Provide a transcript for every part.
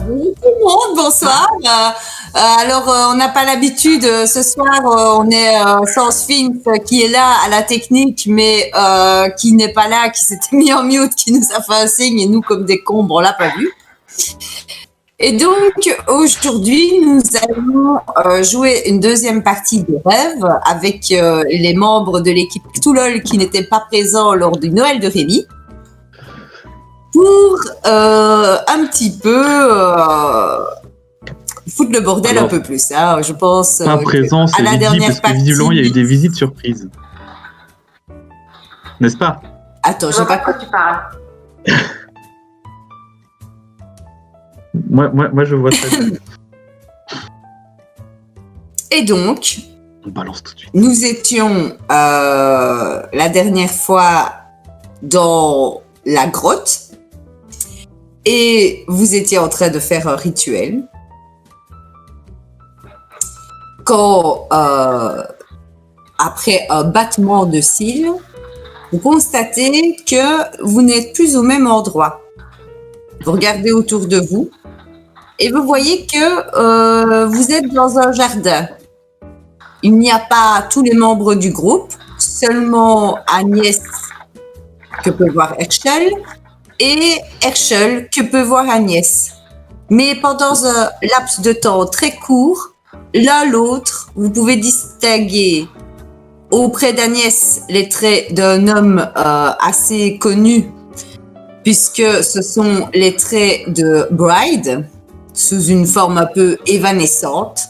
Bonjour tout le monde, bonsoir. On n'a pas l'habitude, ce soir, on est sans Sphinx qui est là à la technique, mais qui n'est pas là, qui s'était mis en mute, qui nous a fait un signe, et nous, comme des cons, on l'a pas vu. Et donc, aujourd'hui, nous allons jouer une deuxième partie de rêve avec les membres de l'équipe Toulol qui n'étaient pas présents lors du Noël de Rémi. Pour un petit peu foutre le bordel. Alors, un peu plus, hein, je pense. Pas présent, c'est la dernière parce que visiblement il y a eu des visites surprises. N'est-ce pas? Attends, je sais pas de quoi tu parles. moi, je vois très bien. Et donc, on balance tout de suite. Nous étions la dernière fois dans la grotte. Et vous étiez en train de faire un rituel. Quand, après un battement de cils, vous constatez que vous n'êtes plus au même endroit. Vous regardez autour de vous et vous voyez que vous êtes dans un jardin. Il n'y a pas tous les membres du groupe, seulement Agnès que peut voir Herschel, et Herschel que peut voir Agnès. Mais pendant un laps de temps très court, l'un l'autre, vous pouvez distinguer auprès d'Agnès les traits d'un homme assez connu, puisque ce sont les traits de Bride, sous une forme un peu évanescente,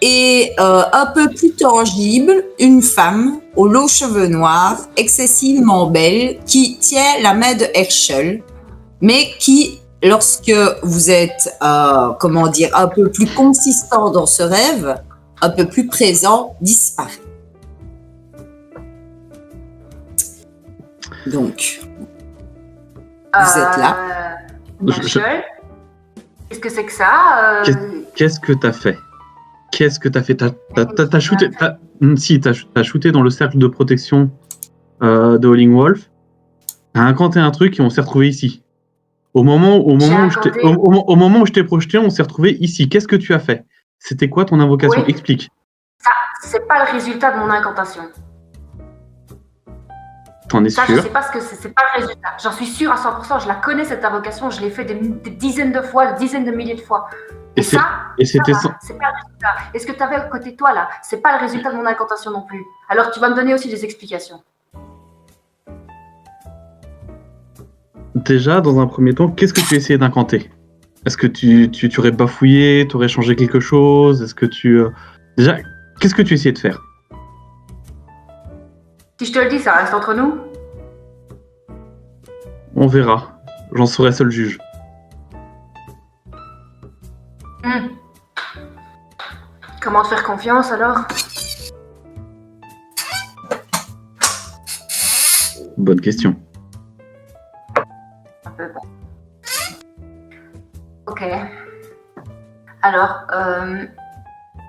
et un peu plus tangible, une femme aux longs cheveux noirs, excessivement belle, qui tient la main de Herschel, mais qui, lorsque vous êtes, un peu plus consistant dans ce rêve, un peu plus présent, disparaît. Donc, vous êtes là. Herschel, qu'est-ce que c'est que ça Qu'est-ce que t'as fait? Qu'est-ce que t'as fait? T'as shooté, t'as shooté dans le cercle de protection de Howling Wolf. T'as incanté un truc et on s'est retrouvé ici. Au moment où je t'ai projeté, on s'est retrouvé ici. Qu'est-ce que tu as fait? C'était quoi ton invocation? Oui. Explique. Ça, c'est pas le résultat de mon incantation. T'en es sûr? Je sais pas ce que c'est pas le résultat. J'en suis sûre à 100%. Je la connais cette invocation. Je l'ai fait des dizaines de fois, des dizaines de milliers de fois. Et c'était c'est pas le résultat. Et ce que tu avais à côté de toi là, c'est pas le résultat de mon incantation non plus. Alors tu vas me donner aussi des explications. Déjà, dans un premier temps, qu'est-ce que tu essayais d'incanter? Est-ce que tu aurais bafouillé, tu aurais changé quelque chose? Est-ce que déjà, qu'est-ce que tu essayais de faire? Si je te le dis, ça reste entre nous? On verra. J'en serai seul juge. Comment te faire confiance alors? Bonne question. Un peu bon. Ok. Alors,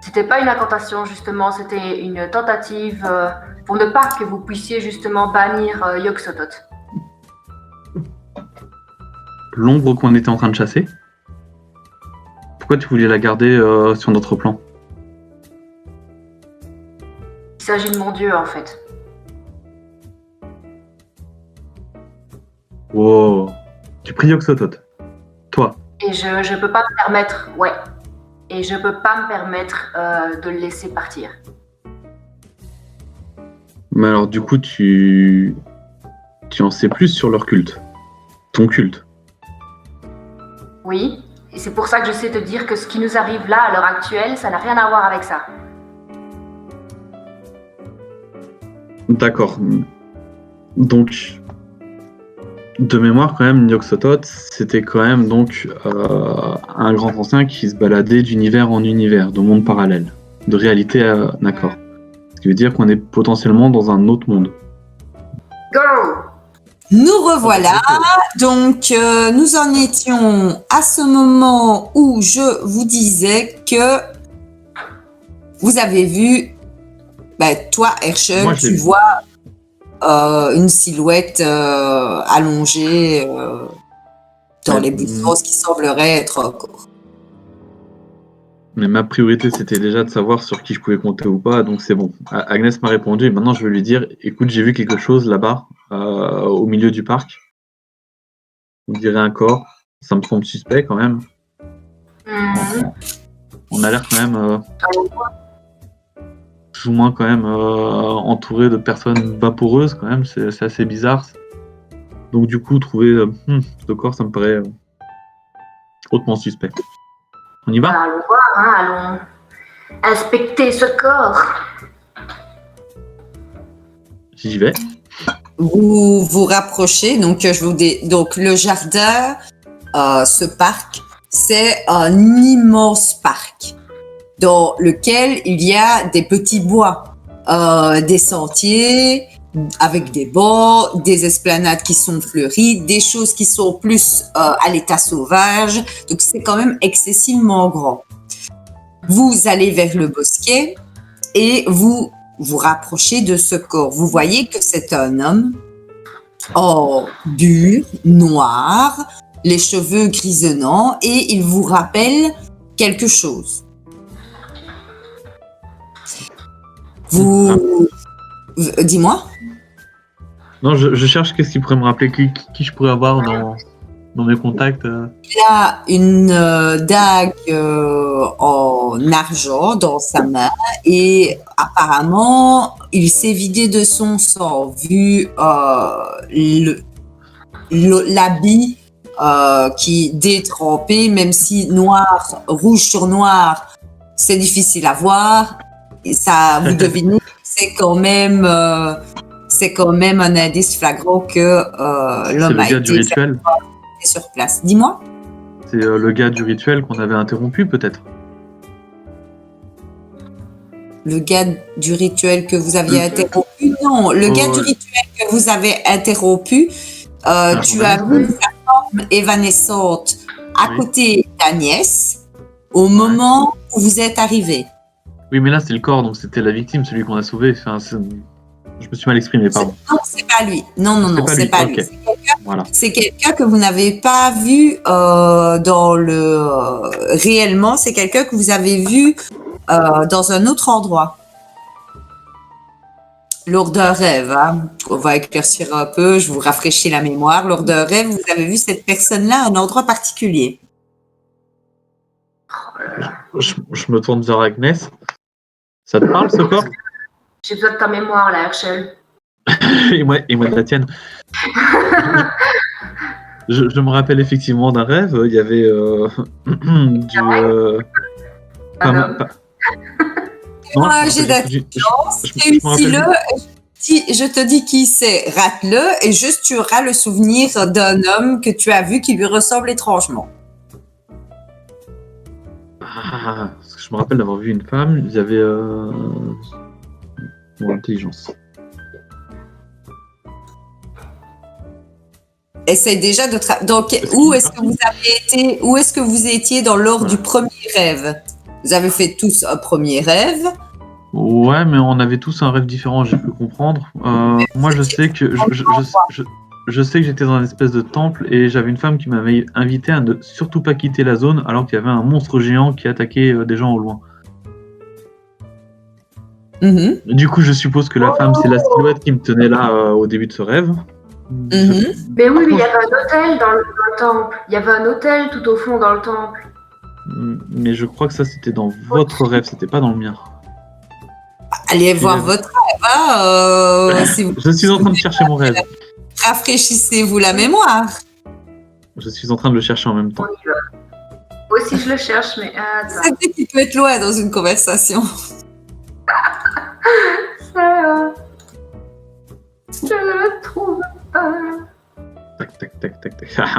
c'était pas une incantation justement, c'était une tentative pour ne pas que vous puissiez justement bannir Yog-Sothoth. L'ombre qu'on était en train de chasser? Pourquoi tu voulais la garder sur notre plan? Il s'agit de mon dieu en fait. Wow. Tu pries Yog-Sothoth? Toi? Et je peux pas me permettre, ouais. Et je peux pas me permettre de le laisser partir. Mais alors du coup tu en sais plus sur leur culte. Ton culte. Oui. Et c'est pour ça que je sais te dire que ce qui nous arrive là, à l'heure actuelle, ça n'a rien à voir avec ça. D'accord. Donc, de mémoire, quand même, Yog-Sothoth, c'était quand même donc un grand ancien qui se baladait d'univers en univers, de monde parallèle, de réalité d'accord. Ce qui veut dire qu'on est potentiellement dans un autre monde. Go! Nous revoilà, donc nous en étions à ce moment où je vous disais que vous avez vu, toi Herschel, Moi, tu vois une silhouette allongée dans les bouts de sauce qui sembleraient être encore. Mais ma priorité, c'était déjà de savoir sur qui je pouvais compter ou pas, donc c'est bon. Agnès m'a répondu, et maintenant je vais lui dire, écoute, j'ai vu quelque chose là-bas, au milieu du parc. On dirait un corps, ça me semble suspect quand même. On a l'air quand même plus ou moins quand même entouré de personnes vaporeuses quand même, c'est assez bizarre. Donc du coup, trouver ce corps, ça me paraît hautement suspect. On y va ? Allons voir, hein, allons inspecter ce corps. J'y vais. Vous vous rapprochez, donc donc le jardin, ce parc, c'est un immense parc dans lequel il y a des petits bois, des sentiers avec des bancs, des esplanades qui sont fleuries, des choses qui sont plus à l'état sauvage. Donc c'est quand même excessivement grand. Vous allez vers le bosquet et vous vous rapprochez de ce corps. Vous voyez que c'est un homme dur, noir, les cheveux grisonnants, et il vous rappelle quelque chose. Dis-moi. Non, je cherche qu'est-ce qui pourrait me rappeler qui je pourrais avoir dans mes contacts. Il a une dague en argent dans sa main et apparemment il s'est vidé de son sang vu l'habit qui détrempé, même si noir, rouge sur noir, c'est difficile à voir. Et ça, vous devinez, c'est quand même un indice flagrant que l'homme a été sur place. Dis-moi. C'est le gars du rituel qu'on avait interrompu, peut-être. Le gars du rituel que vous aviez interrompu? Non, le gars du rituel que vous avez interrompu, tu as vu sa forme évanescente à côté d'Agnès au moment où vous êtes arrivé. Oui, mais là, c'est le corps, donc c'était la victime, celui qu'on a sauvé. Enfin, je me suis mal exprimé, pardon. Non, c'est pas lui. Non, c'est pas lui. Voilà. C'est quelqu'un que vous n'avez pas vu réellement. C'est quelqu'un que vous avez vu dans un autre endroit. Lors d'un rêve, hein. On va éclaircir un peu, je vous rafraîchis la mémoire. Lors d'un rêve, vous avez vu cette personne-là à un endroit particulier. Je me tourne vers Agnès. Ça te parle, ce corps? J'ai besoin de ta mémoire, là, Herschel. et moi de la tienne. je me rappelle effectivement d'un rêve. Il y avait Non, j'ai d'intelligence. Réussis-le. Je te dis qui c'est. Rate-le et juste tu auras le souvenir d'un homme que tu as vu qui lui ressemble étrangement. Parce que je me rappelle d'avoir vu une femme. Il y avait intelligence. Essaye déjà de donc où est-ce que vous étiez lors du premier rêve? Vous avez fait tous un premier rêve. Ouais, mais on avait tous un rêve différent, j'ai pu comprendre. Moi, je sais que j'étais dans une espèce de temple et j'avais une femme qui m'avait invité à ne surtout pas quitter la zone alors qu'il y avait un monstre géant qui attaquait des gens au loin. Mm-hmm. Du coup, je suppose que la femme, c'est la silhouette qui me tenait là au début de ce rêve. Mm-hmm. Mais oui, il y avait un hôtel dans le temple. Il y avait un hôtel tout au fond dans le temple. Mais je crois que ça, c'était dans votre rêve, c'était pas dans le mien. Allez voir votre rêve. Si je suis en train de chercher mon rêve. Rafraîchissez-vous la mémoire. Je suis en train de le chercher en même temps. Moi aussi, je le cherche, mais attends. Ça dit qu'il peut être loin dans une conversation. Je le trouve pas. Tac.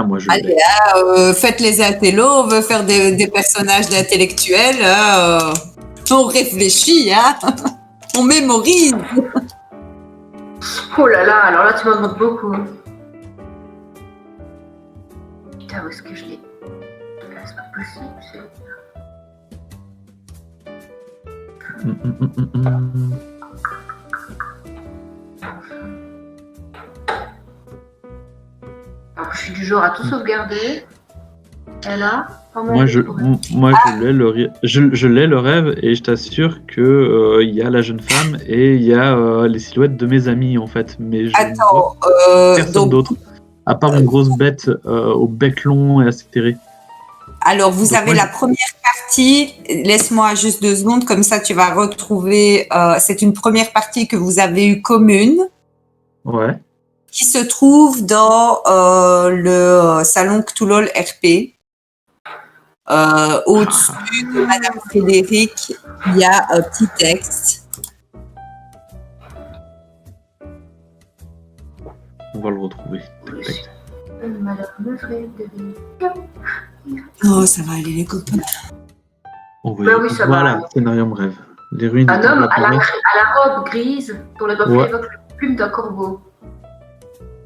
Moi, je allez, faites les intellos, on veut faire des personnages d'intellectuels. On réfléchit, hein. On mémorise. Oh là là, alors là, tu m'en demandes beaucoup. Putain, où est-ce que je l'ai? C'est pas possible, Alors, je suis du genre à tout sauvegarder. Et là, Moi, je l'ai le rêve et je t'assure que il y a la jeune femme et il y a les silhouettes de mes amis en fait, mais je ne vois personne d'autre à part une grosse bête au bec long et acéré. Alors, vous avez la première partie. Laisse-moi juste 2 secondes, comme ça tu vas retrouver. C'est une première partie que vous avez eue commune. Ouais. Qui se trouve dans le salon Cthulhu RP. Au-dessus de Madame Frédéric, il y a un petit texte. On va le retrouver. Madame Frédéric. Oh, ça va aller les copains. Oui, ça voilà, va. scénario me rêve. Les ruines. Un homme à la robe grise dont le reflet évoque la plume d'un corbeau.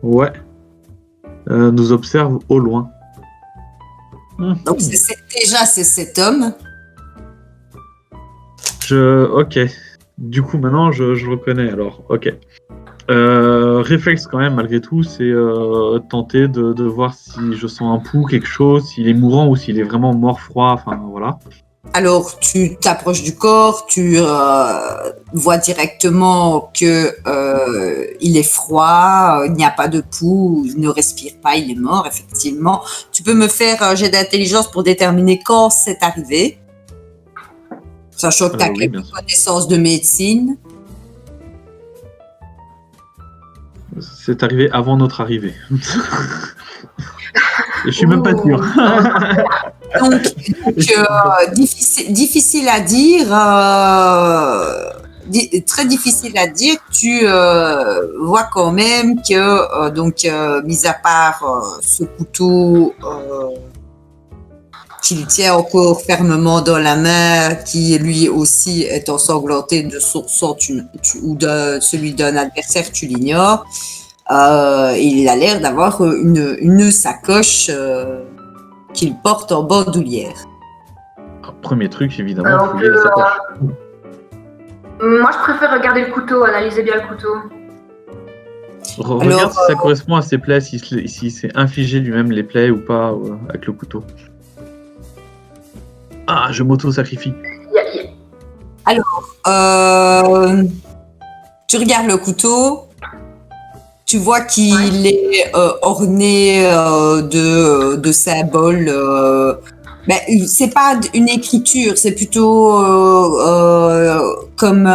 Ouais. Nous observe au loin. Donc c'est cet homme. Ok. Du coup, maintenant, je le reconnais, alors. Ok. Réflexe, quand même, malgré tout, c'est tenter de voir si je sens un pouls, quelque chose, s'il est mourant ou s'il est vraiment mort froid, enfin, voilà. Alors, tu t'approches du corps, tu vois directement que il est froid, il n'y a pas de pouls, il ne respire pas, il est mort, effectivement. Tu peux me faire un jet d'intelligence pour déterminer quand c'est arrivé, sachant que tu as quelques connaissances de médecine. C'est arrivé avant notre arrivée. Je suis même pas sûr. Donc difficile à dire, très difficile à dire. Tu vois quand même que, mis à part ce couteau qu'il tient encore fermement dans la main, qui lui aussi est ensanglanté de son sang ou de celui d'un adversaire, tu l'ignores. Il a l'air d'avoir une sacoche qu'il porte en bandoulière. Premier truc, évidemment, fouiller la sacoche. Moi, je préfère regarder le couteau, analyser bien le couteau. Regarde si ça correspond à ses plaies, s'il s'est infligé lui-même les plaies ou pas avec le couteau. Ah, je m'auto-sacrifie. Alors, tu regardes le couteau. Tu vois qu'il est orné de symboles. C'est pas une écriture, c'est plutôt comme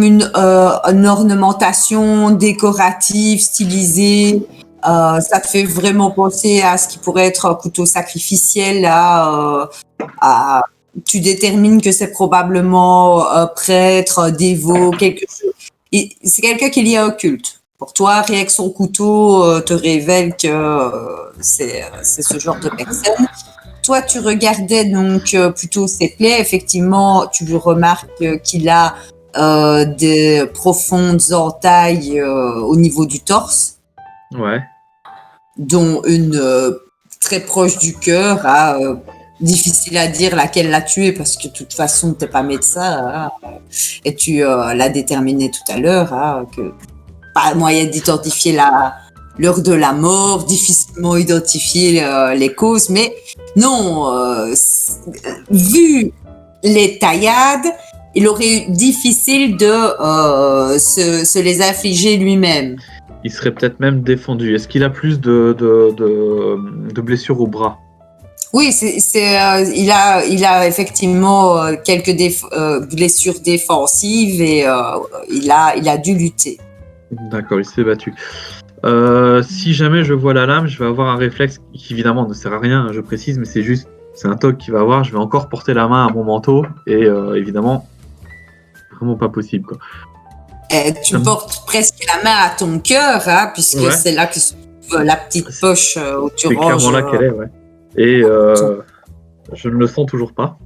une ornementation décorative, stylisée. Ça te fait vraiment penser à ce qui pourrait être un couteau sacrificiel. Tu détermines que c'est probablement un prêtre, un dévot, quelque chose. C'est quelqu'un qui est lié à un culte. Pour toi, rien que son couteau te révèle que c'est ce genre de personne. Toi, tu regardais donc plutôt ses plaies. Effectivement, tu remarques qu'il a des profondes entailles au niveau du torse. Ouais. Dont une très proche du cœur. Difficile à dire laquelle l'a tué parce que de toute façon, tu n'es pas médecin. Et tu l'as déterminé tout à l'heure, que pas moyen d'identifier l'heure de la mort, difficilement identifier les causes. Mais non, vu les taillades, il aurait eu difficile de se les infliger lui-même. Il serait peut-être même défendu. Est-ce qu'il a plus de blessures au bras? Oui, il a effectivement quelques blessures défensives et il a dû lutter. D'accord, il s'est battu. Si jamais je vois la lame, je vais avoir un réflexe qui évidemment ne sert à rien, je précise, mais c'est un toc qu'il va avoir. Je vais encore porter la main à mon manteau et évidemment, vraiment pas possible, quoi. Tu portes presque la main à ton cœur, puisque c'est là que se trouve la petite poche où tu ranges. C'est clairement là qu'elle est, ouais. Et je ne le sens toujours pas.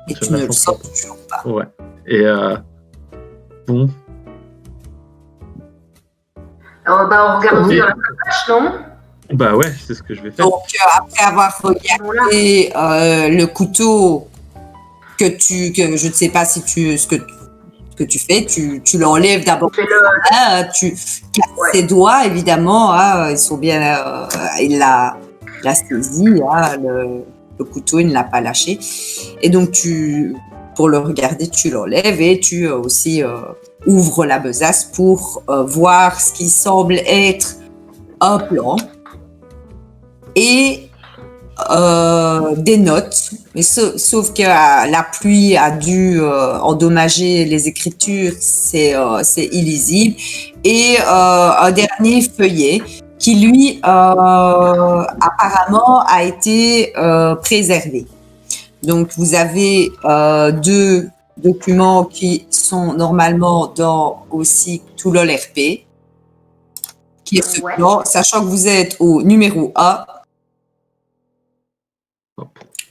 Et tu ne le sens toujours pas. Ouais. Et bon. On regarde aussi dans la poche, non? Bah ouais, c'est ce que je vais faire. Donc après avoir regardé le couteau que je ne sais pas si ce que tu fais, tu l'enlèves d'abord. Tu casses ses doigts, évidemment. Ils sont bien. Il l'a l'a saisi, hein, le couteau, il ne l'a pas lâché. Et donc, pour le regarder, tu l'enlèves et tu aussi ouvres la besace pour voir ce qui semble être un plan et des notes. Mais sauf que la pluie a dû endommager les écritures, c'est illisible. Et un dernier feuillet qui, lui, apparemment, a été préservé. Donc, vous avez 2 documents qui sont normalement dans aussi tout l'OLRP, qui est ce plan, sachant que vous êtes au numéro 1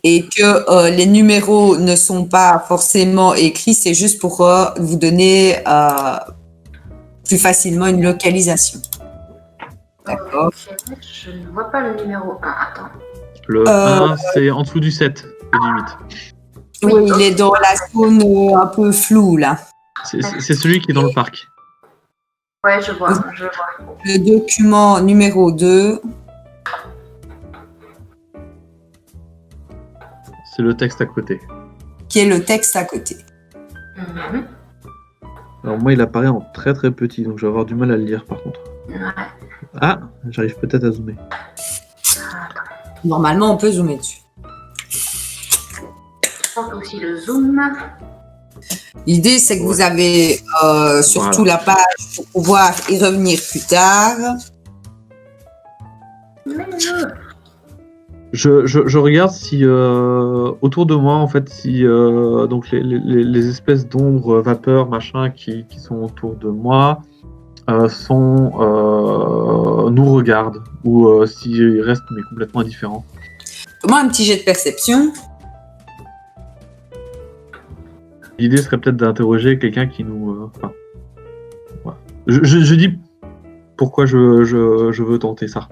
et que les numéros ne sont pas forcément écrits, c'est juste pour vous donner plus facilement une localisation. D'accord. Je ne vois pas le numéro 1. Attends. Le 1, c'est en dessous du 7, et du 8. Oui, il est dans la zone un peu floue, là. C'est celui qui est dans le parc. Ouais, je vois. Le document numéro 2. C'est le texte à côté. Qui est le texte à côté. Alors moi, il apparaît en très très petit, donc je vais avoir du mal à le lire par contre. Ouais. Ah, j'arrive peut-être à zoomer. Normalement, on peut zoomer dessus. Je pense aussi le zoom. L'idée, c'est que vous avez surtout la page pour pouvoir y revenir plus tard. Je regarde si autour de moi, en fait, si donc les espèces d'ombres, vapeurs, machin qui sont autour de moi nous regardent ou s'ils restent mais complètement indifférents. Moi, un petit jet de perception. L'idée serait peut-être d'interroger quelqu'un qui nous. Ouais. Je dis pourquoi je veux tenter ça.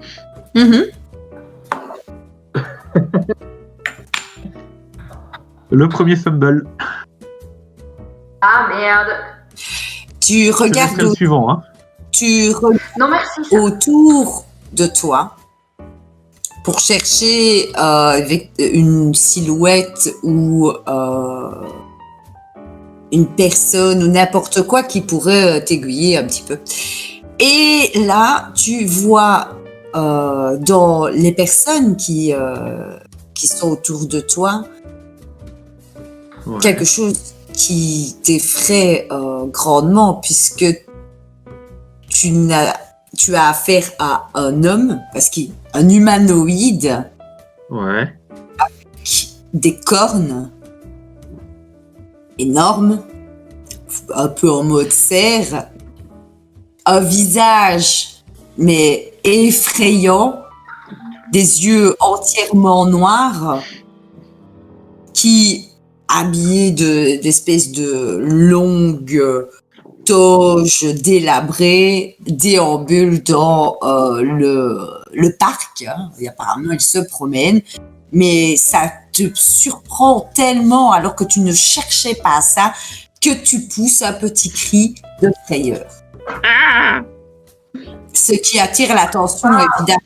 Le premier fumble. Ah merde. Tu regardes le suivant, hein. Non, merci. Autour de toi pour chercher avec une silhouette ou une personne ou n'importe quoi qui pourrait t'aiguiller un petit peu. Et là, tu vois dans les personnes qui sont autour de toi quelque chose qui t'effraie grandement puisque tu as affaire à un homme, parce qu'un humanoïde avec des cornes énormes, un peu en mode cerf, un visage mais effrayant, des yeux entièrement noirs, qui, habillé d'espèces de longues toges délabrées, déambule dans le parc. Hein. Et apparemment, il se promène, mais ça te surprend tellement alors que tu ne cherchais pas ça que tu pousses un petit cri de frayeur. Ce qui attire l'attention évidemment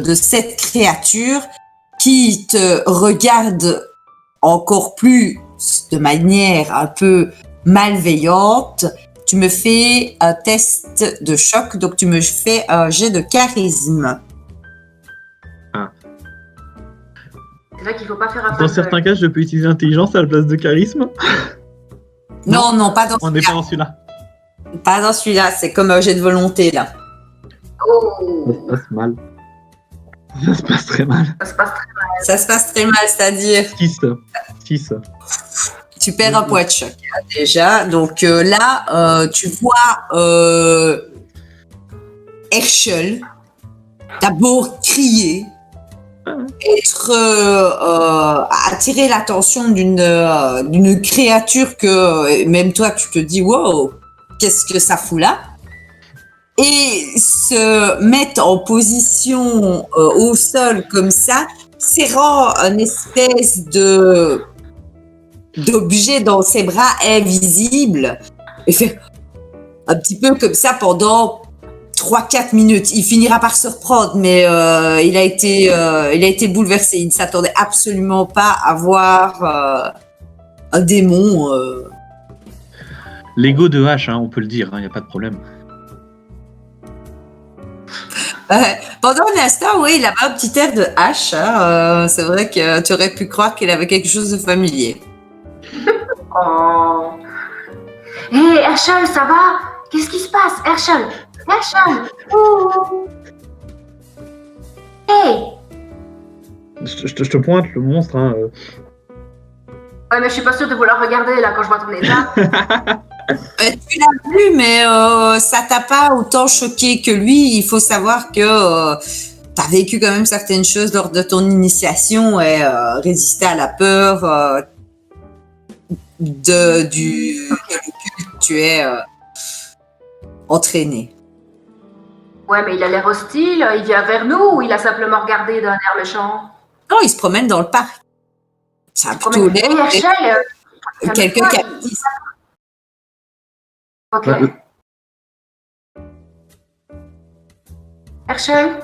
de cette créature qui te regarde encore plus de manière un peu malveillante. Tu me fais un test de choc, donc tu me fais un jet de charisme. C'est vrai qu'il ne faut pas faire un Dans certains cas, je peux utiliser l'intelligence à la place de charisme. Non, pas dans celui-là. On n'est pas dans celui-là. Pas dans celui-là, c'est comme un jet de volonté, là. Oh. Ça se passe mal. Ça se passe très mal. Ça se passe très mal, c'est-à-dire 6. tu perds un point de choc, hein, déjà. Donc là, tu vois Herschel d'abord crier, attirer l'attention d'une créature que même toi, tu te dis « Wow, qu'est-ce que ça fout là ?» et se mettre en position au sol comme ça, serrant une espèce d'objet dans ses bras invisible, et faire un petit peu comme ça pendant 3-4 minutes. Il finira par se reprendre, mais il a été bouleversé. Il ne s'attendait absolument pas à voir un démon. L'ego de H, on peut le dire, il n'y a pas de problème. Pendant un instant, oui, il avait un petit air de H. C'est vrai que tu aurais pu croire qu'il avait quelque chose de familier. Oh. Hé, Herschel, ça va? Qu'est-ce qui se passe, Herschel? Hey! Je te pointe le monstre. Ouais, mais je suis pas sûre de vouloir regarder là quand je vois ton état. Tu l'as vu, mais ça t'a pas autant choqué que lui. Il faut savoir que tu as vécu quand même certaines choses lors de ton initiation et résister à la peur de lequel tu es entraîné. Ouais, mais il a l'air hostile, il vient vers nous ou il a simplement regardé d'un air méchant? Non, il se promène dans le parc. Ça a plutôt l'air quelqu'un qui a dit. Ok. Herschel,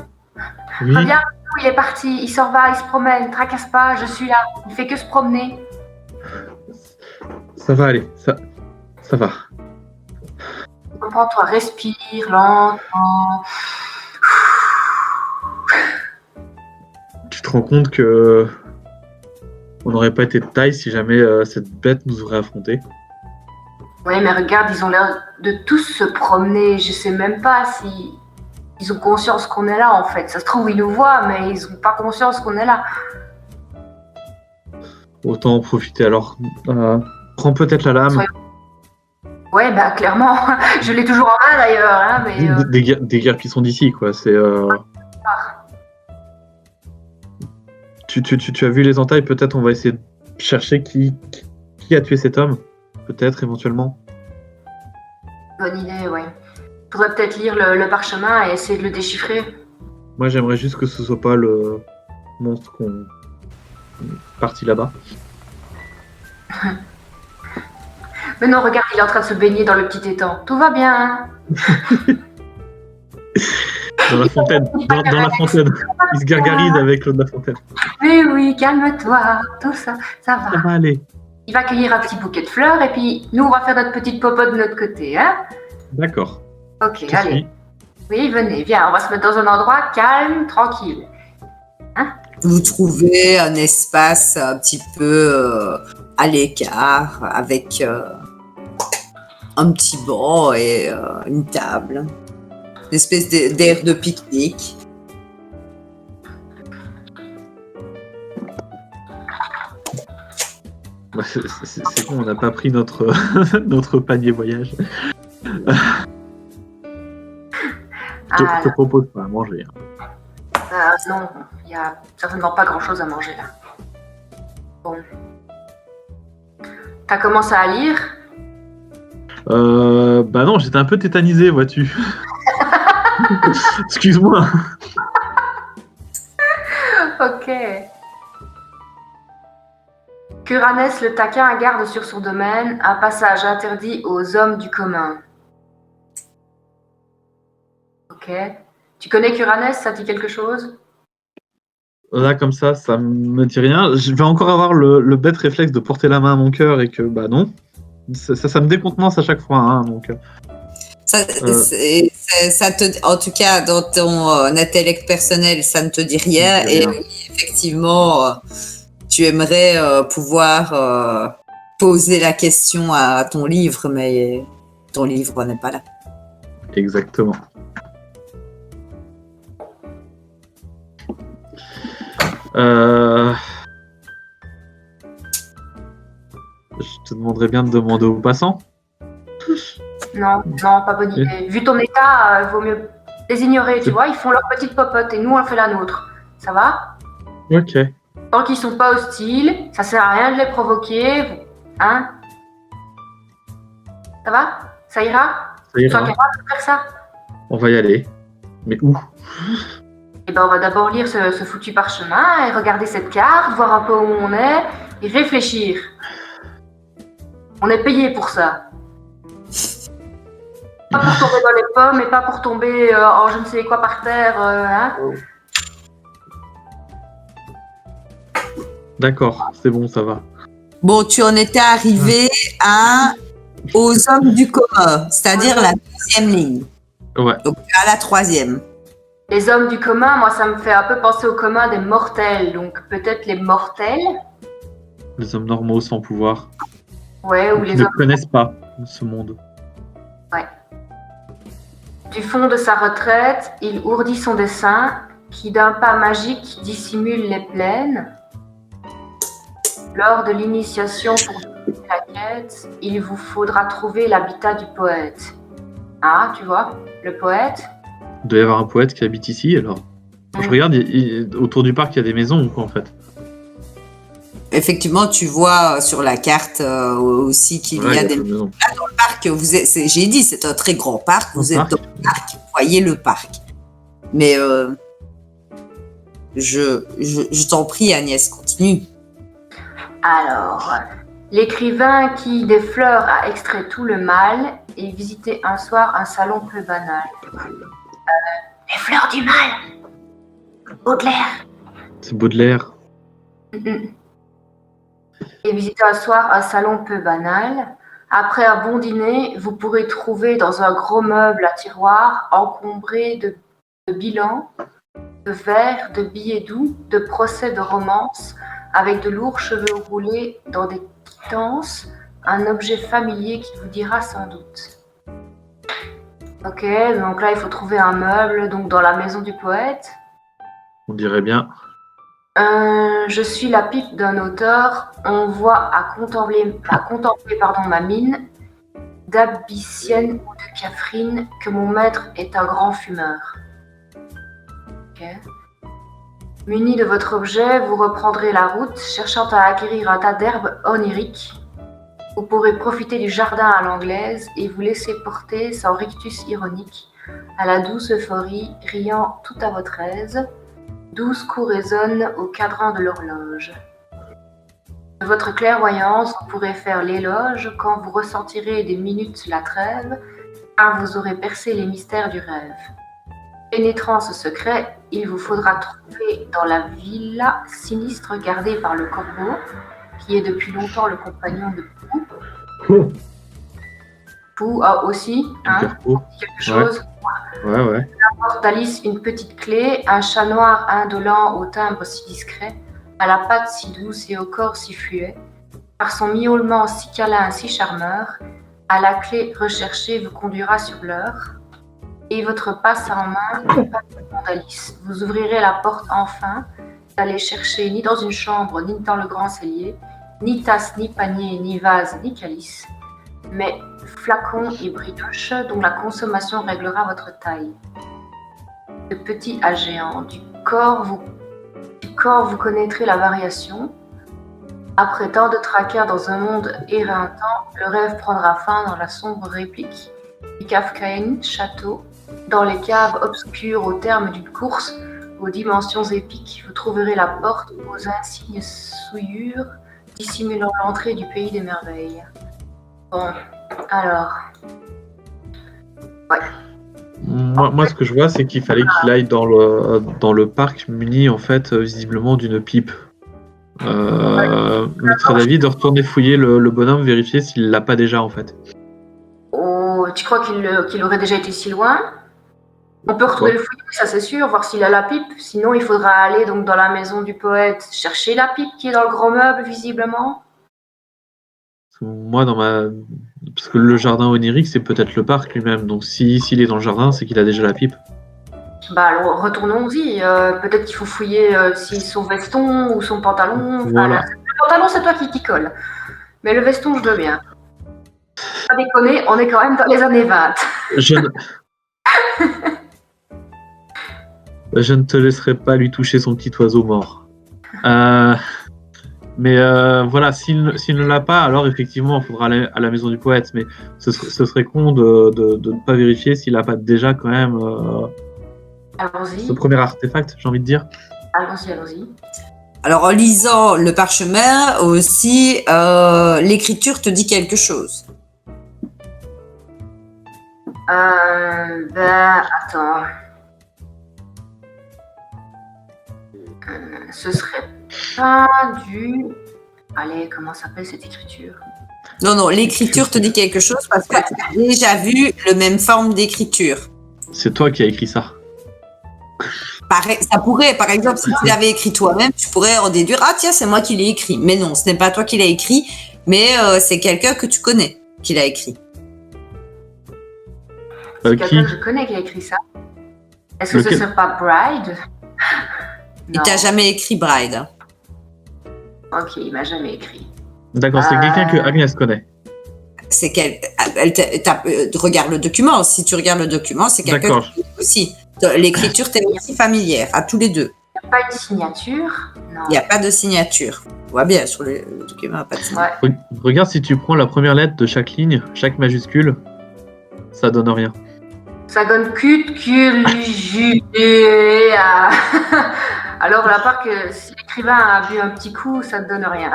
Oui. reviens, il est parti, il s'en va, il se promène, tracasse pas, je suis là, il fait que se promener. Ça va aller, ça va. Comprends-toi, respire lentement. Tu te rends compte que on n'aurait pas été de taille si jamais cette bête nous aurait affrontés. Oui, mais regarde, ils ont l'air de tous se promener. Je sais même pas si ils ont conscience qu'on est là, en fait. Ça se trouve, ils nous voient, mais ils n'ont pas conscience qu'on est là. Autant en profiter alors. Prends peut-être la lame. Ouais, bah clairement. Je l'ai toujours en main d'ailleurs. Mais, des guerres qui sont d'ici, quoi. C'est. Tu as vu les entailles, peut-être on va essayer de chercher qui a tué cet homme. Peut-être, éventuellement. Bonne idée, ouais. Faudrait peut-être lire le parchemin et essayer de le déchiffrer. Moi, j'aimerais juste que ce soit pas le monstre qu'on parti là-bas. Mais non, regarde, il est en train de se baigner dans le petit étang. Tout va bien. Dans la fontaine. Dans la fontaine. Il se gargarise avec l'eau de la fontaine. Mais oui, calme-toi. Tout ça, ça va. Ça va aller. Il va cueillir un petit bouquet de fleurs et puis nous, on va faire notre petite popote de notre côté, hein? D'accord. Ok, allez. Oui, venez, viens, on va se mettre dans un endroit calme, tranquille. Hein? Vous trouvez un espace un petit peu à l'écart avec un petit banc et une table. Une espèce d'air de pique-nique. C'est bon, on n'a pas pris notre panier voyage. Je te propose pas à manger. Non, il n'y a certainement pas grand-chose à manger là. Bon. T'as commencé à lire? Bah non, j'étais un peu tétanisé, vois-tu. Excuse-moi. Ok. Curanès le taquin garde sur son domaine un passage interdit aux hommes du commun. Ok. Tu connais Curanès, ça te dit quelque chose? Là, comme ça me dit rien. Je vais encore avoir le bête réflexe de porter la main à mon cœur et que, bah non. Ça me décontenance à chaque fois, hein, donc... Ça te, en tout cas, dans ton intellect personnel, ça ne te dit rien. Et effectivement, tu aimerais pouvoir poser la question à ton livre, mais ton livre n'est pas là. Exactement. Je te demanderais bien de demander aux passants. Non, pas bonne idée. Vu ton état, vaut mieux les ignorer, tu vois. Ils font leur petite popote et nous, on fait la nôtre. Ça va? Ok. Tant qu'ils sont pas hostiles, ça sert à rien de les provoquer. Hein? Ça va? Ça ira? Ça ira. Tu es capable de faire ça? On va y aller. Mais où? Eh ben, on va d'abord lire ce foutu parchemin et regarder cette carte, voir un peu où on est et réfléchir. On est payé pour ça. Pas pour tomber dans les pommes et pas pour tomber en je ne sais quoi par terre. Hein. D'accord, c'est bon, ça va. Bon, tu en étais arrivé aux hommes du commun, c'est-à-dire la 2e ligne. Ouais. Donc, à la 3e. Les hommes du commun, moi, ça me fait un peu penser au commun des mortels. Donc, peut-être les mortels. Les hommes normaux sans pouvoir. Ouais, ou Qui les ne hommes... connaissent pas ce monde. Ouais. Du fond de sa retraite, il ourdit son dessin, qui d'un pas magique dissimule les plaines. Lors de l'initiation pour débuter la quête, il vous faudra trouver l'habitat du poète. Ah, tu vois, le poète. Il doit y avoir un poète qui habite ici, alors. Je regarde, autour du parc, il y a des maisons, quoi, en fait. Effectivement, tu vois sur la carte aussi qu'il y a des maisons. Là, dans le parc, j'ai dit, c'est un très grand parc. Vous êtes dans le parc, vous voyez le parc. Mais je t'en prie, Agnès, continue. Alors, l'écrivain qui des fleurs a extrait tout le mal et visité un soir un salon peu banal. Les fleurs du mal. Baudelaire. C'est Baudelaire. Et visiter un soir un salon peu banal. Après un bon dîner, vous pourrez trouver dans un gros meuble à tiroir encombré de bilans, de vers, de billets doux, de procès de romance, avec de lourds cheveux roulés dans des quittances, un objet familier qui vous dira sans doute. Ok, donc là il faut trouver un meuble donc dans la maison du poète. On dirait bien. Je suis la pipe d'un auteur. On voit à contempler ma mine d'abyssienne ou de Catherine que mon maître est un grand fumeur. Ok. Muni de votre objet, vous reprendrez la route, cherchant à acquérir un tas d'herbes oniriques. Vous pourrez profiter du jardin à l'anglaise et vous laisser porter sans rictus ironique à la douce euphorie, riant tout à votre aise. 12 coups résonnent au cadran de l'horloge. De votre clairvoyance, vous pourrez faire l'éloge quand vous ressentirez des minutes la trêve, car vous aurez percé les mystères du rêve. Pénétrant ce secret, il vous faudra trouver dans la villa sinistre gardée par le corbeau, qui est depuis longtemps le compagnon de Pou. Pou a aussi quelque chose. Ouais. Apporte d'Alice une petite clé, un chat noir indolent au timbre si discret, à la patte si douce et au corps si fluet, par son miaulement si câlin, si charmeur, à la clé recherchée vous conduira sur l'heure, et votre passe en main, d'Alice. Vous ouvrirez la porte enfin, n'allez chercher ni dans une chambre, ni dans le grand cellier, ni tasse, ni panier, ni vase, ni calice, mais flacon et brioche dont la consommation réglera votre taille. De petit à géant, du corps vous connaîtrez la variation. Après tant de tracas dans un monde éreintant, le rêve prendra fin dans la sombre réplique du kafkaïen château. Dans les caves obscures au terme d'une course aux dimensions épiques, vous trouverez la porte aux insignes souillures dissimulant l'entrée du pays des merveilles. Bon, alors... Ouais. Moi, ce que je vois, c'est qu'il fallait qu'il aille dans le parc muni, en fait, visiblement d'une pipe. Maître David de retourner fouiller le bonhomme, vérifier s'il l'a pas déjà, en fait. Oh, tu crois qu'il aurait déjà été si loin? On peut retrouver le fouiller, ça c'est sûr, voir s'il a la pipe. Sinon, il faudra aller donc dans la maison du poète, chercher la pipe qui est dans le gros meuble, visiblement. Moi, parce que le jardin onirique, c'est peut-être le parc lui-même. Donc, s'il est dans le jardin, c'est qu'il a déjà la pipe. Bah alors, retournons-y. Peut-être qu'il faut fouiller son veston ou son pantalon. Voilà. Le pantalon, c'est toi qui t'y colle. Mais le veston, je veux bien. Pas déconner, on est quand même dans les années 20. Je ne te laisserai pas lui toucher son petit oiseau mort. Mais voilà, s'il ne l'a pas, alors effectivement, il faudra aller à la maison du poète. Mais ce serait con de ne pas vérifier s'il n'a pas déjà quand même ce premier artefact, j'ai envie de dire. Allons-y. Alors, en lisant le parchemin aussi, l'écriture te dit quelque chose. Attends. Ce serait pas du... Allez, comment s'appelle cette écriture? Non, l'écriture te dit quelque chose parce que tu as déjà vu le même forme d'écriture. C'est toi qui as écrit ça. Ça pourrait, par exemple, si tu l'avais écrit toi-même, tu pourrais en déduire, ah tiens, c'est moi qui l'ai écrit. Mais non, ce n'est pas toi qui l'as écrit, mais c'est quelqu'un que tu connais qui l'a écrit. C'est quelqu'un que je connais qui a écrit ça. Est-ce que ce serait pas Bride? Il t'a jamais écrit Bride. Hein. Ok, il m'a jamais écrit. D'accord, c'est quelqu'un que Agnès connaît. C'est regarde le document. Si tu regardes le document, c'est quelqu'un qui aussi. L'écriture t'est aussi familière, à tous les deux. Il n'y a pas une signature? Non. Il n'y a pas de signature. On voit bien sur le document, il n'y a pas de signature. Ouais. Regarde si tu prends la première lettre de chaque ligne, chaque majuscule, ça donne rien. Ça donne Alors, à part que si l'écrivain a bu un petit coup, ça ne donne rien.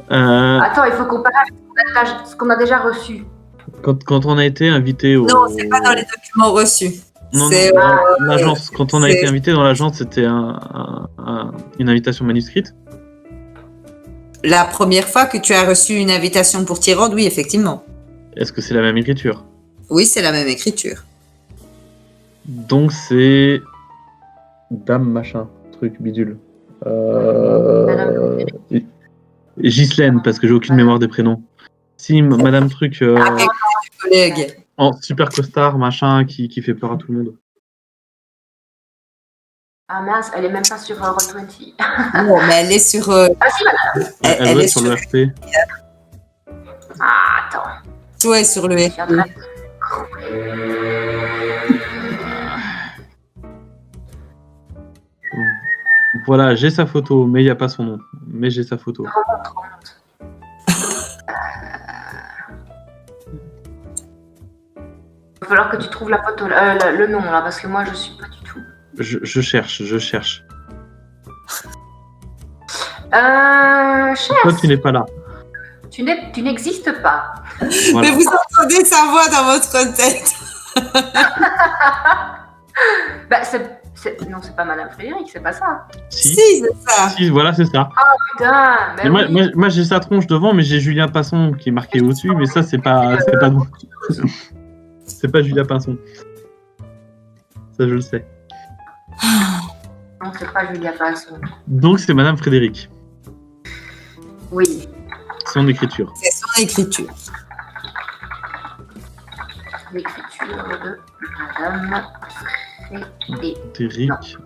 Attends, il faut comparer avec ce qu'on a déjà reçu. Quand on a été invité au... Non, c'est pas dans les documents reçus. Non, l'agence. Quand on a été invité dans l'agence, c'était une invitation manuscrite. La première fois que tu as reçu une invitation pour Tyrande, oui, effectivement. Est-ce que c'est la même écriture? Oui, c'est la même écriture. Donc c'est... Dame machin, truc bidule. Ghislaine, parce que j'ai aucune mémoire des prénoms. Si, Madame Truc... collègue. En super costard, machin, qui fait peur à tout le monde. Ah mince, elle est même pas sur Roll20. Non, mais elle est sur... Ah si, madame. Elle doit être sur le RP. Ah, attends. Ouais, sur le RP. Voilà, j'ai sa photo, mais il n'y a pas son nom. Mais j'ai sa photo. Remonte. Il va falloir que tu trouves la photo, le nom là, parce que moi je suis pas du tout. Je cherche. Chef. Toi, tu n'es pas là. Tu n'existes pas. Mais Voilà. vous entendez sa voix dans votre tête. Non, c'est pas Madame Frédéric, c'est pas ça. Si, c'est ça. Si, voilà, c'est ça. Oh putain. Moi, j'ai sa tronche devant, mais j'ai Julien Pinson qui est marqué au-dessus, mais ça, c'est pas bon. C'est pas Julien Pinson. Ça, je le sais. Non, c'est pas Julia Pinson. Donc, c'est Madame Frédéric. Oui. Son écriture. C'est son écriture. L'écriture de Madame Frédéric.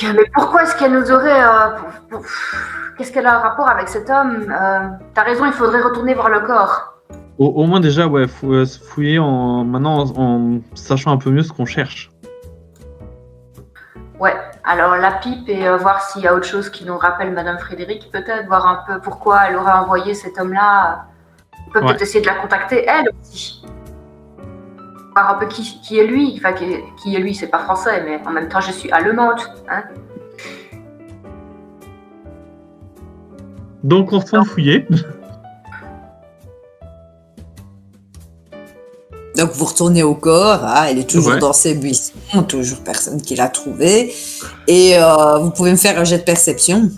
Mais pourquoi est-ce qu'elle nous aurait... Qu'est-ce qu'elle a un rapport avec cet homme? T'as raison, il faudrait retourner voir le corps. Au moins déjà, ouais, faut se fouiller en sachant un peu mieux ce qu'on cherche. Ouais, alors la pipe et voir s'il y a autre chose qui nous rappelle Madame Frédéric, peut-être, voir un peu pourquoi elle aurait envoyé cet homme-là. On peut peut-être essayer de la contacter, elle aussi. Voir un peu qui est lui. Enfin, qui est lui, c'est pas français, mais en même temps, je suis allemande. Hein. Donc on retourne fouiller. Donc vous retournez au corps, elle est toujours dans ses buissons, toujours personne qui l'a trouvé. Et vous pouvez me faire un jet de perception.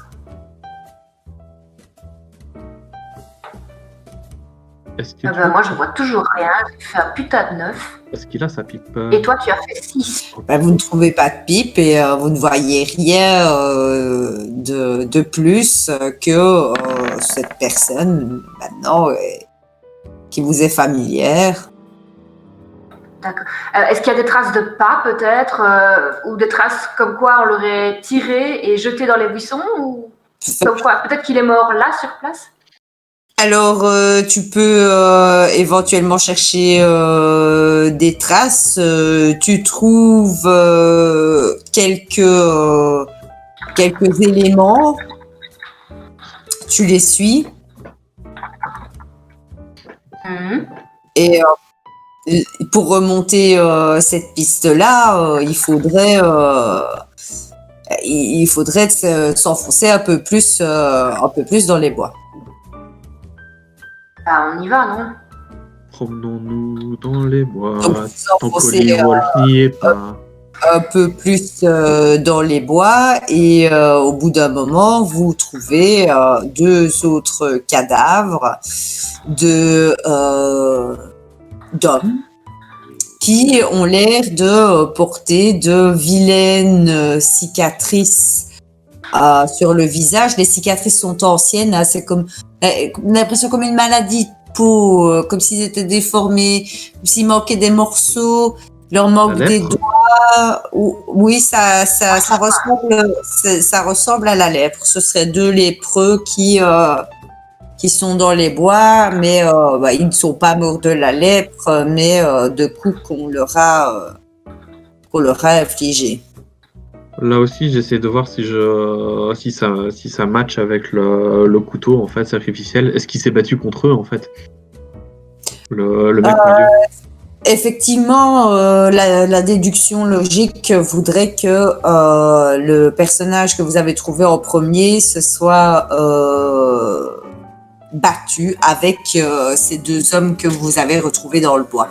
Moi je vois toujours rien, j'ai fait un putain de 9. Parce qu'il a sa pipe. Et toi tu as fait 6. Vous ne trouvez pas de pipe et vous ne voyez rien de plus que cette personne maintenant qui vous est familière. D'accord. Est-ce qu'il y a des traces de pas peut-être ou des traces comme quoi on l'aurait tiré et jeté dans les buissons ou comme quoi peut-être qu'il est mort là sur place? Alors tu peux éventuellement chercher des traces. Tu trouves quelques éléments. Tu les suis. Et pour remonter cette piste-là, il faudrait s'enfoncer un peu plus dans les bois. Bah, on y va, non? Promenons-nous dans les bois, Donc, vous tant enfoncez, qu'Holling Wolf n'y est pas. un peu plus dans les bois et au bout d'un moment, vous trouvez 2 autres cadavres d'hommes qui ont l'air de porter de vilaines cicatrices sur le visage. Les cicatrices sont anciennes, hein, c'est comme on a l'impression comme une maladie de peau, comme s'ils étaient déformés, comme s'il manquait des morceaux, il leur manque des doigts. Oui, ça ressemble à la lèpre. Ce seraient 2 lépreux qui sont dans les bois, mais ils ne sont pas morts de la lèpre, mais de coups qu'on leur a infligés. Là aussi, j'essaie de voir si ça match avec le couteau en fait sacrificiel. Est-ce qu'il s'est battu contre eux en fait, le mec au milieu? Effectivement, la déduction logique voudrait que le personnage que vous avez trouvé en premier se soit battu avec ces 2 hommes que vous avez retrouvés dans le bois.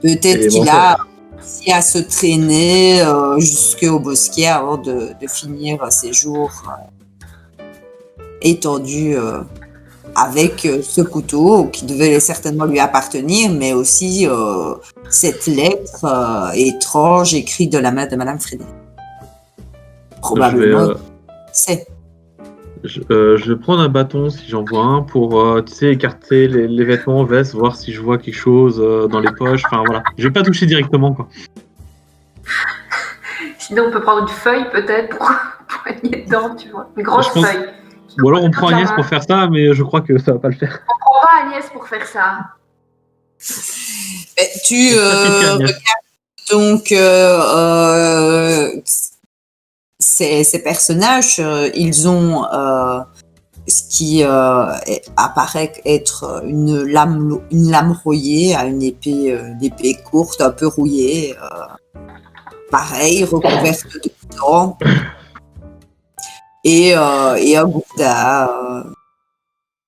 Peut-être qu'il a réussi à se traîner jusqu'au bosquet avant de finir ses jours étendus avec ce couteau qui devait certainement lui appartenir, mais aussi cette lettre étrange écrite de la main de Madame Frédéric. Probablement, c'est. Je vais prendre un bâton si j'en vois un pour écarter les vêtements, vestes, voir si je vois quelque chose dans les poches. Enfin voilà, je vais pas toucher directement quoi. Sinon, on peut prendre une feuille peut-être pour poigner dedans, tu vois, une grosse feuille. Ou alors on prend Agnès pour faire ça, mais je crois que ça va pas le faire. On prend pas Agnès pour faire ça. Tu regardes donc ces personnages, ils ont ce qui apparaît être une lame rouillée à une épée courte, un peu rouillée, pareil, recouverte de sang, et un gourda.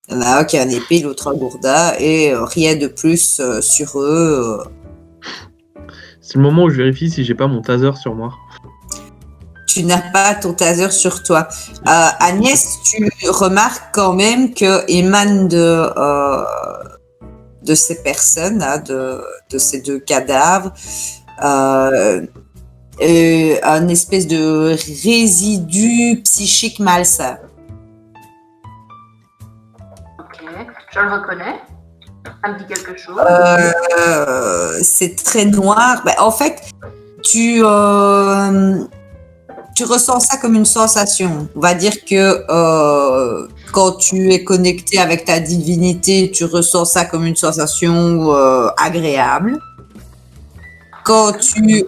Il y en a un qui a une épée, l'autre un gourda, et rien de plus sur eux. C'est le moment où je vérifie si j'ai pas mon taser sur moi. Tu n'as pas ton taser sur toi. Agnès, tu remarques quand même que émane de ces personnes, hein, de ces 2 cadavres, un espèce de résidu psychique malsain. Ok, je le reconnais. Ça me dit quelque chose. C'est très noir. En fait, tu ressens ça comme une sensation. On va dire que quand tu es connecté avec ta divinité, tu ressens ça comme une sensation agréable. Quand tu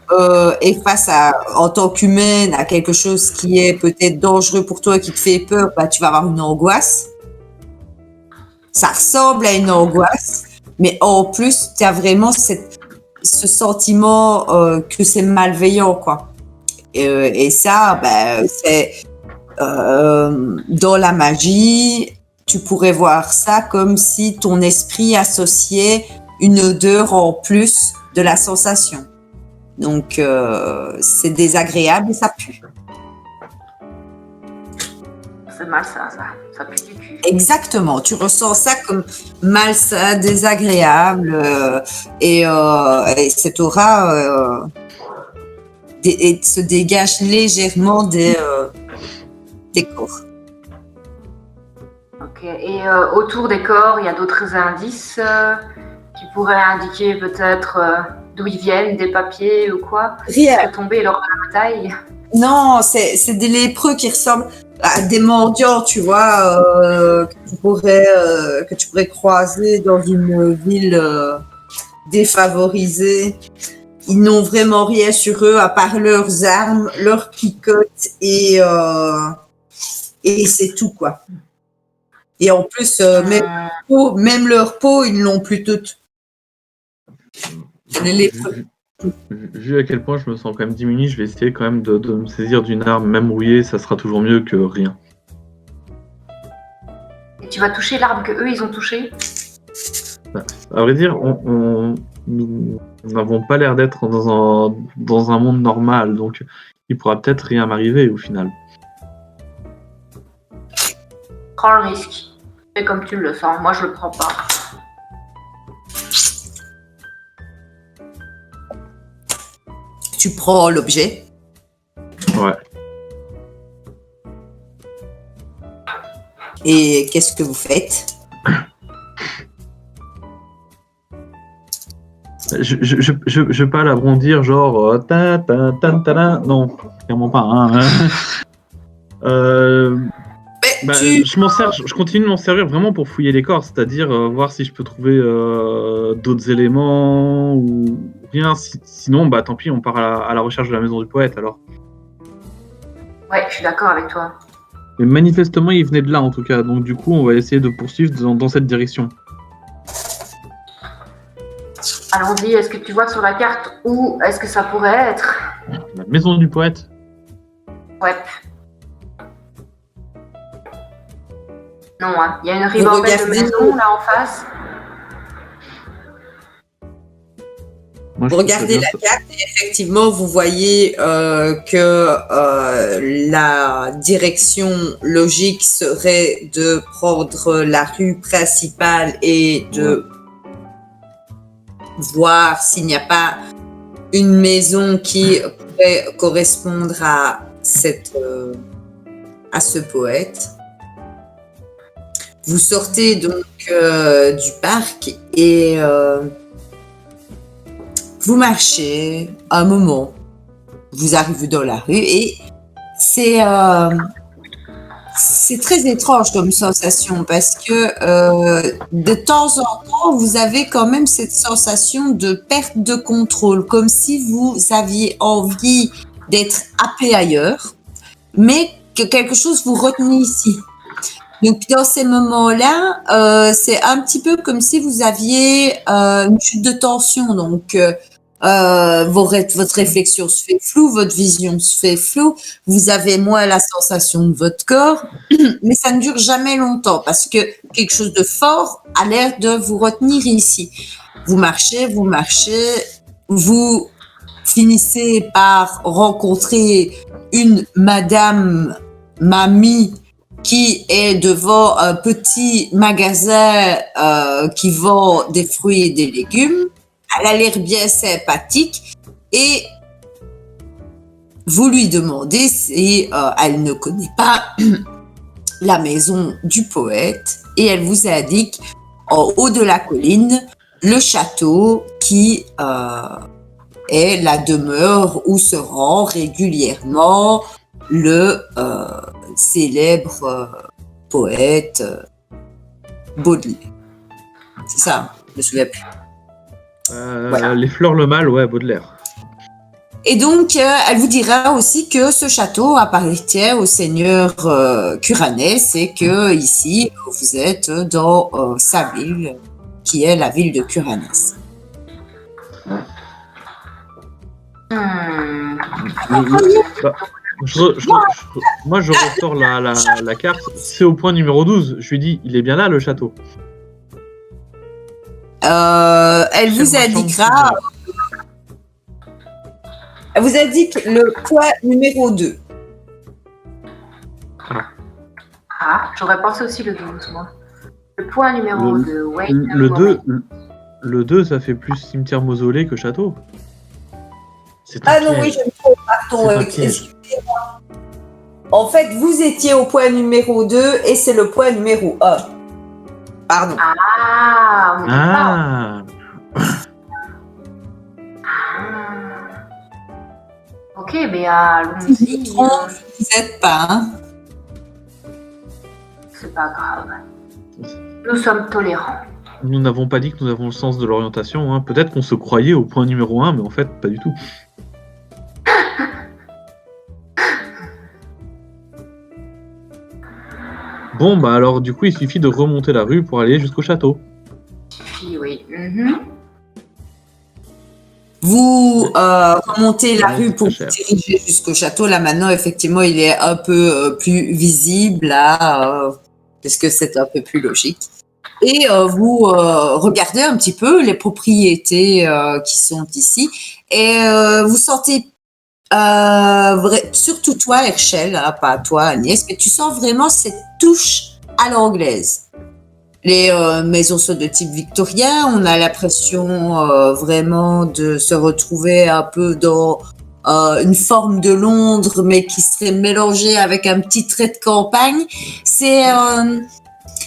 es face en tant qu'humaine à quelque chose qui est peut-être dangereux pour toi, qui te fait peur, tu vas avoir une angoisse. Ça ressemble à une angoisse, mais en plus, tu as vraiment ce sentiment que c'est malveillant, quoi. Et ça, c'est dans la magie, tu pourrais voir ça comme si ton esprit associait une odeur en plus de la sensation. Donc, c'est désagréable et ça pue. C'est malsain, ça pue du cul. Exactement, tu ressens ça comme malsain, désagréable, et cette aura se dégage légèrement des corps. Ok, et autour des corps, il y a d'autres indices qui pourraient indiquer peut-être d'où ils viennent, des papiers ou quoi? Rien. Qui sont tombés lors de la bataille? Non, c'est des lépreux qui ressemblent à des mendiants, tu vois, que tu pourrais croiser dans une ville défavorisée. Ils n'ont vraiment rien sur eux à part leurs armes, leurs picottes et c'est tout, quoi. Et en plus, même leur peau, ils l'ont plus toute. Les lépreux. Vu à quel point je me sens quand même diminué, je vais essayer quand même de me saisir d'une arme, même rouillée, ça sera toujours mieux que rien. Et tu vas toucher l'arme que eux ils ont touché? À vrai dire, nous n'avons pas l'air d'être dans un monde normal, donc il pourra peut-être rien m'arriver au final. Prends le risque. Fais comme tu le sens. Moi, je le prends pas. Tu prends l'objet. Ouais. Et qu'est-ce que vous faites? Je vais pas la bondir genre non, clairement pas. Hein. Je m'en sers, je continue de m'en servir vraiment pour fouiller les corps, c'est-à-dire voir si je peux trouver d'autres éléments ou rien. Sinon, bah tant pis, on part à la recherche de la maison du poète alors. Ouais, je suis d'accord avec toi. Mais manifestement, il venait de là en tout cas, donc du coup, on va essayer de poursuivre dans cette direction. Allons-y, est-ce que tu vois sur la carte où est-ce que ça pourrait être? La maison du poète. Ouais. Non, hein. Il y a une ribambelle de maisons là en face. Moi, Vous regardez la carte et effectivement, vous voyez que la direction logique serait de prendre la rue principale et de voir s'il n'y a pas une maison qui pourrait correspondre à ce poète. Vous sortez donc du parc et vous marchez un moment. Vous arrivez dans la rue et c'est très étrange comme sensation parce que de temps en temps, vous avez quand même cette sensation de perte de contrôle, comme si vous aviez envie d'être happé ailleurs, mais que quelque chose vous retenait ici. Donc, dans ces moments-là, c'est un petit peu comme si vous aviez une chute de tension. Donc, votre réflexion se fait floue, votre vision se fait floue, vous avez moins la sensation de votre corps, mais ça ne dure jamais longtemps parce que quelque chose de fort a l'air de vous retenir ici. Vous marchez, vous finissez par rencontrer une mamie qui est devant un petit magasin qui vend des fruits et des légumes. Elle a l'air bien sympathique et vous lui demandez si elle ne connaît pas la maison du poète et elle vous indique en haut de la colline le château qui est la demeure où se rend régulièrement le célèbre poète Baudelaire. C'est ça, je me souviens plus. Voilà. Les fleurs le mal, ouais, Baudelaire. Et donc, elle vous dira aussi que ce château appartient au seigneur Curanès et que ici, vous êtes dans sa ville, qui est la ville de Curanès. Moi, je ressors la carte. C'est au point numéro 12. Je lui dis, il est bien là, le château. Elle vous indiquera. Elle vous indique le point numéro 2. Ah, j'aurais pensé aussi le 12, moi. Le point numéro 2, ouais. Le 2, ça fait plus cimetière mausolée que château. Ah non, oui, je me trompe, pardon. Excusez-moi. En fait, vous étiez au point numéro 2 et c'est le point numéro 1. Pardon. Ah, on est Ah. Ok, mais allons-y. Vous n'êtes pas, hein? C'est pas grave. Nous sommes tolérants. Nous n'avons pas dit que nous avons le sens de l'orientation. Hein. Peut-être qu'on se croyait au point numéro 1, mais en fait, pas du tout. Bon, bah alors, du coup, il suffit de remonter la rue pour aller jusqu'au château. Oui. Vous remontez la rue pour vous diriger jusqu'au château. Là, maintenant, effectivement, il est un peu plus visible, là, parce que c'est un peu plus logique. Et vous regardez un petit peu les propriétés qui sont ici et vous sentez, surtout toi Herschel, hein, pas toi Agnès, mais tu sens vraiment cette touche à l'anglaise. Les maisons sont de type victorien, on a l'impression vraiment de se retrouver un peu dans une forme de Londres, mais qui serait mélangée avec un petit trait de campagne.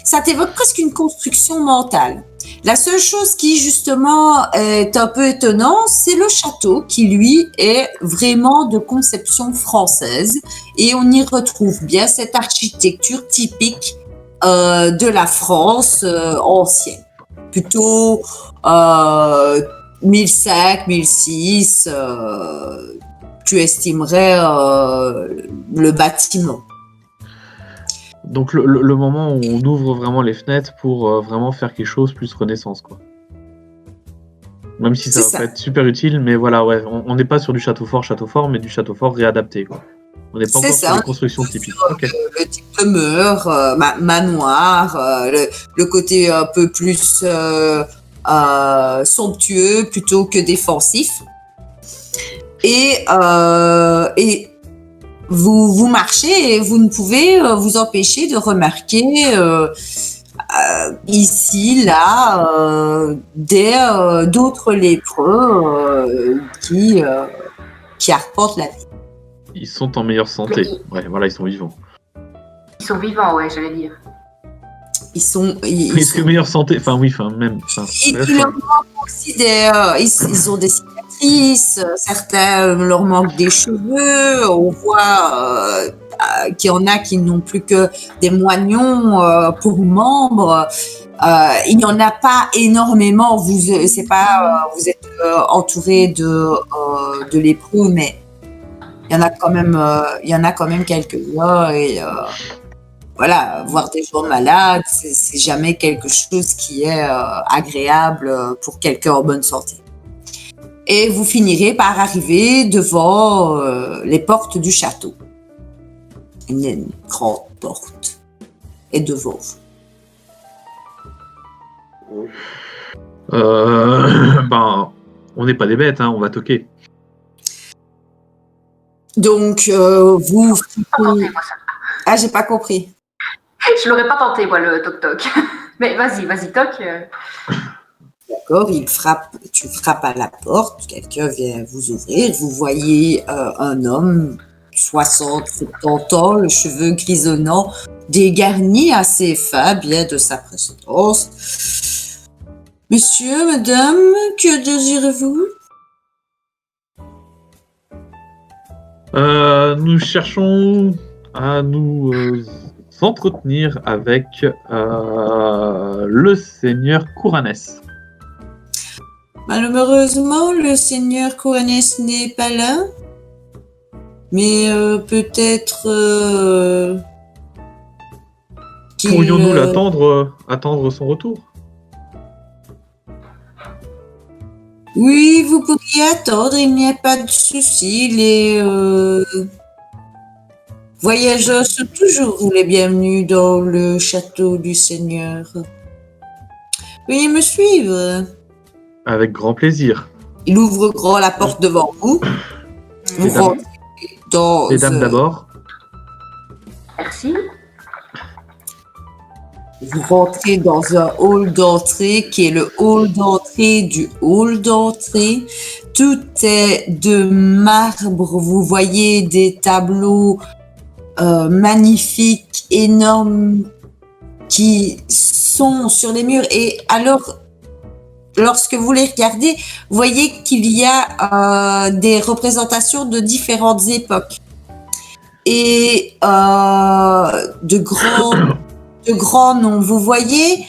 Ça t'évoque presque une construction mentale. La seule chose qui, justement, est un peu étonnante, c'est le château qui, lui, est vraiment de conception française. Et on y retrouve bien cette architecture typique de la France ancienne. Plutôt 1005, 1006, tu estimerais le bâtiment. Donc le moment où on ouvre vraiment les fenêtres pour vraiment faire quelque chose plus Renaissance, quoi. Même si ça va pas être super utile, mais voilà, ouais, on n'est pas sur du château fort, mais du château fort réadapté, quoi. On n'est pas encore sur les constructions typiques. Okay. Le type de mur, manoir, le côté un peu plus somptueux plutôt que défensif. Et vous marchez et vous ne pouvez vous empêcher de remarquer ici, là, d'autres lépreux qui arpentent la vie. Ils sont en meilleure santé. Ouais, voilà, ils sont vivants. Ils sont vivants, ouais, j'allais dire. Est-ce que meilleure santé? Enfin, oui, même. Il leur manque aussi ils ont des cicatrices, certains leur manquent des cheveux, on voit qu'il y en a qui n'ont plus que des moignons pour membres. Il n'y en a pas énormément, vous êtes entouré de lépreux, mais il y en a quand même quelques-uns et voilà, voir des gens malades, c'est jamais quelque chose qui est agréable pour quelqu'un en bonne santé. Et vous finirez par arriver devant les portes du château. Une grande porte est devant vous. On n'est pas des bêtes, hein, on va toquer. Donc, vous... Ah, j'ai pas compris. Je l'aurais pas tenté, moi, le toc-toc. Mais vas-y, toc. D'accord, tu frappes à la porte, quelqu'un vient vous ouvrir, vous voyez un homme, 60-70 ans, le cheveu grisonnant, dégarni, assez fin, bien de sa précédence. Monsieur, madame, que désirez-vous? Nous cherchons à nous entretenir avec le seigneur Kouranès. Malheureusement, le seigneur Kouranès n'est pas là, mais peut-être pourrions-nous attendre son retour? Oui, vous pourriez attendre, il n'y a pas de souci. Les voyageurs sont toujours les bienvenus dans le château du Seigneur. Veuillez me suivre. Avec grand plaisir. Il ouvre grand la porte devant vous. Vous rentrez dans... Mesdames d'abord. Merci. Vous rentrez dans un hall d'entrée qui est le hall d'entrée du hall d'entrée. Tout est de marbre. Vous voyez des tableaux magnifiques, énormes, qui sont sur les murs. Et alors, lorsque vous les regardez, vous voyez qu'il y a des représentations de différentes époques. Et de grands noms. Vous voyez,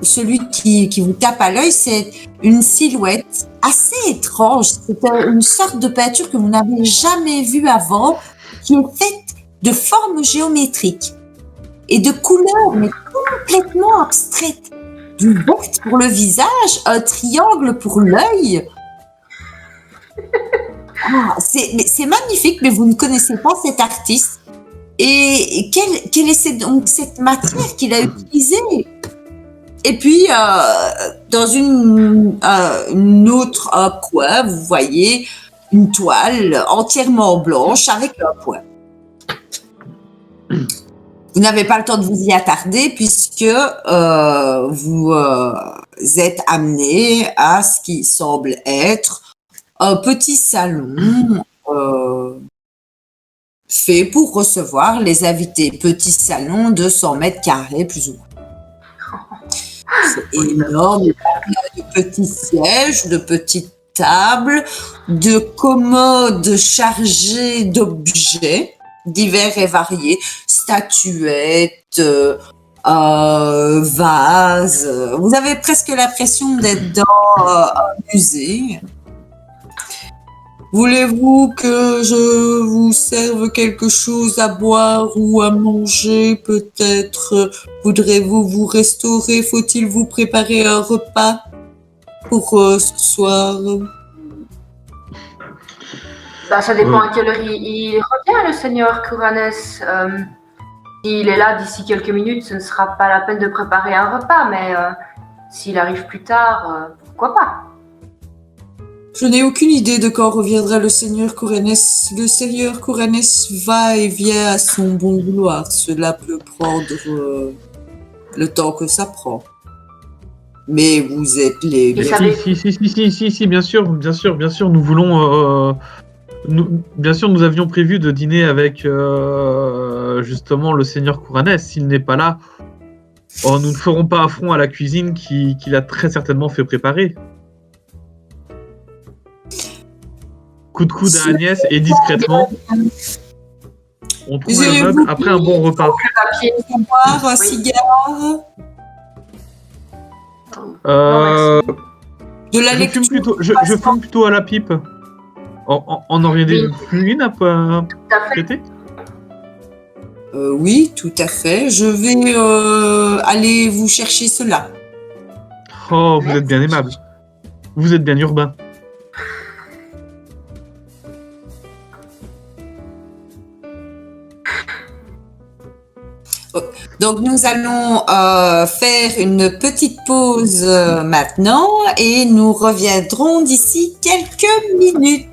celui qui vous tape à l'œil, c'est une silhouette assez étrange. C'est une sorte de peinture que vous n'avez jamais vue avant, qui est faite de formes géométriques et de couleurs, mais complètement abstraites. Du vert pour le visage, un triangle pour l'œil. C'est magnifique, mais vous ne connaissez pas cet artiste. Et quelle est donc cette matière qu'il a utilisée? Et puis, dans une autre coin, vous voyez une toile entièrement blanche avec un point. Vous n'avez pas le temps de vous y attarder puisque vous êtes amené à ce qui semble être un petit salon fait pour recevoir les invités. Petit salon de 100 mètres carrés plus ou moins. C'est énorme, de petits sièges, de petites tables, de commodes chargées d'objets divers et variés, statuettes, vases. Vous avez presque l'impression d'être dans un musée. Voulez-vous que je vous serve quelque chose à boire ou à manger? Peut-être voudrez-vous vous restaurer? Faut-il vous préparer un repas pour ce soir? Ça dépend à quelle heure il revient, le seigneur Kuranes. S'il est là d'ici quelques minutes, ce ne sera pas la peine de préparer un repas, mais s'il arrive plus tard, pourquoi pas? Je n'ai aucune idée de quand reviendra le seigneur Kuranes. Le seigneur Kuranes va et vient à son bon vouloir. Cela peut prendre le temps que ça prend. Mais vous êtes les... Si, bien sûr, nous voulons... bien sûr, nous avions prévu de dîner avec justement le seigneur Kuranes. S'il n'est pas là, nous ne ferons pas affront à la cuisine qu'il a très certainement fait préparer. Coup de coude à Agnès et discrètement, on trouve le meuble après un bon repas. Boire un cigare. De la lecture. Je fume plutôt à la pipe. On en vient d'une une à prêter? Oui, tout à fait. Je vais aller vous chercher cela. Oh, vous êtes bien aimable. Vous êtes bien urbain. Donc nous allons faire une petite pause maintenant et nous reviendrons d'ici quelques minutes.